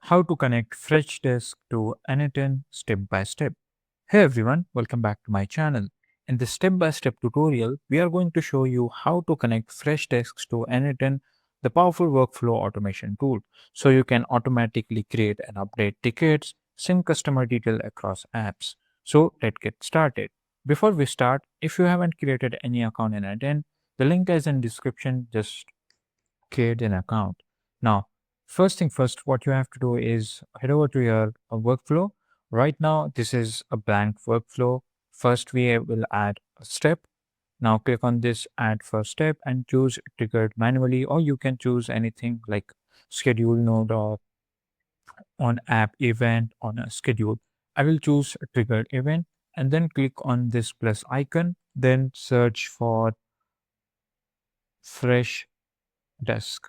how to connect Freshdesk to n8n step by step. Hey everyone, welcome back to my channel. In this step-by-step tutorial, we are going to show you how to connect Freshdesk to n8n, the powerful workflow automation tool, so you can automatically create and update tickets, sync customer detail across apps. So let's get started. Before we start, if you haven't created any account in n8n, the link is in description. Just create an account. Now, first thing first, what you have to do is head over to your workflow. Right now, this is a blank workflow. First, we will add a step. Now, click on this add first step and choose triggered manually, or you can choose anything like schedule node or on app event on a schedule. I will choose a triggered event and then click on this plus icon, then search for fresh desk.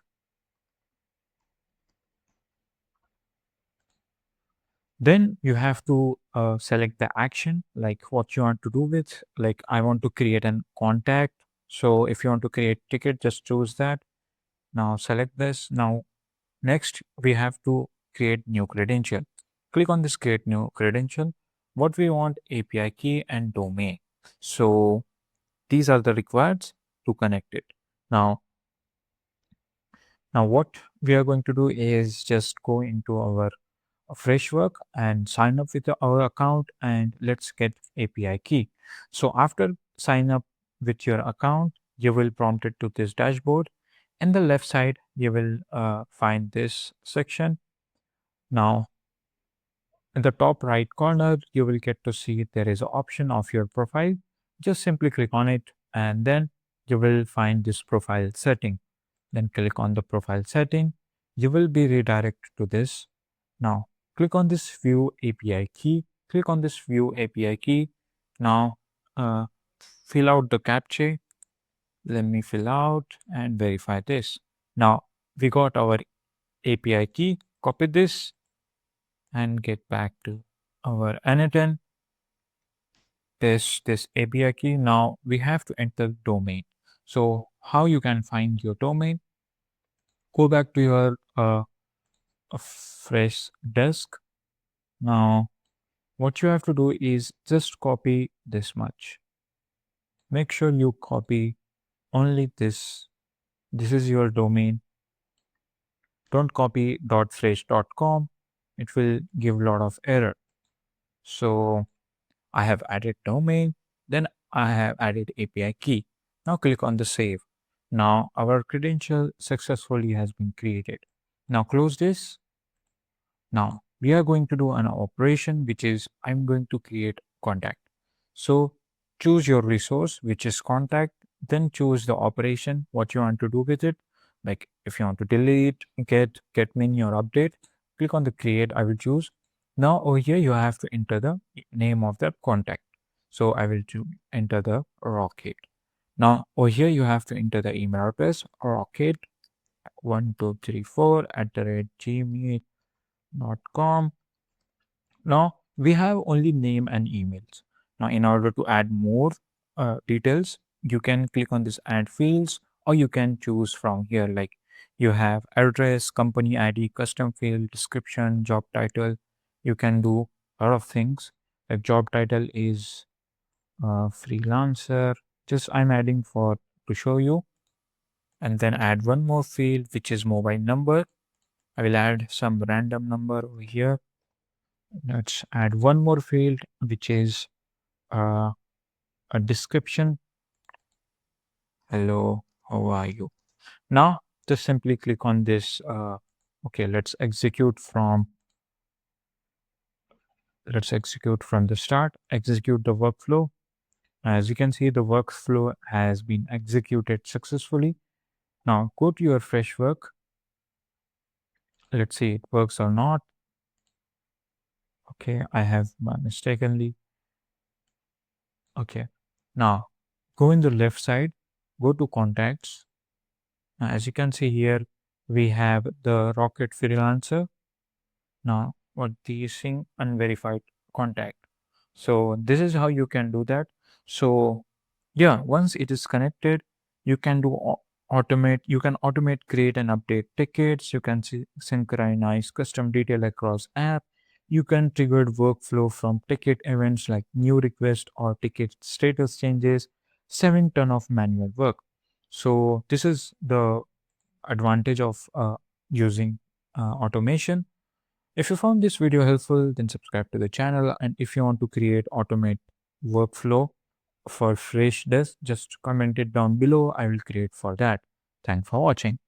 Then you have to select the action, like what you want to do with. Like I want to create an contact. So if you want to create ticket, just choose that. Now select this. Now next we have to create new credential. Click on this create new credential. What we want API key and domain. So these are the required to connect it. Now, now what we are going to do is just go into our fresh work and sign up with our account and let's get API key. So after sign up with your account, you will prompt it to this dashboard. In the left side, you will find this section. Now, in the top right corner, you will get to see there is an option of your profile. Just simply click on it and then you will find this profile setting. Then click on the profile setting. You will be redirected to this. Now, click on this view API key. Click on this view API key. Now, uh, fill out the captcha. Let me fill out and verify this. Now, we got our API key. Copy this and get back to our n8n. This API key. Now, we have to enter domain. So, how you can find your domain? Go back to your fresh desk. Now, what you have to do is just copy this much. Make sure you copy only this. This is your domain. Don't copy .fresh.com. It will give a lot of error. So I have added domain. Then I have added API key. Now click on the save. Now our credential successfully has been created. Now close this. Now we are going to do an operation, which is I'm going to create contact. So choose your resource, which is contact, then choose the operation, what you want to do with it. Like if you want to delete, get min or update, click on the create, I will choose. Now over here, you have to enter the name of the contact. So I will enter the rocket. Now over here, you have to enter the email address rocket1234@gmail.com. Now we have only name and emails. Now in order to add more details, you can click on this add fields or you can choose from here like you have address, company ID, custom field, description, job title. You can do a lot of things. Like job title is freelancer. Just I'm adding for to show you, and then add one more field which is mobile number. I will add some random number over here. Let's add one more field, which is uh, a description. Hello, how are you? Now, just simply click on this. Okay, let's execute from the start. Execute the workflow. As you can see, the workflow has been executed successfully. Now, go to your fresh work. Let's see it works or not. Okay, I have mistakenly. Okay, now go in the left side, go to contacts. Now, as you can see here, we have the Rocket Freelancer. Now, what these thing unverified contact. So this is how you can do that. So yeah, once it is connected, you can do you can automate, create and update tickets. You can synchronize custom detail across app. You can trigger workflow from ticket events like new request or ticket status changes, saving ton of manual work. So this is the advantage of using automation. If you found this video helpful, then subscribe to the channel. And if you want to create automate workflow for Freshdesk, just comment it down below. I will create for that. Thanks for watching.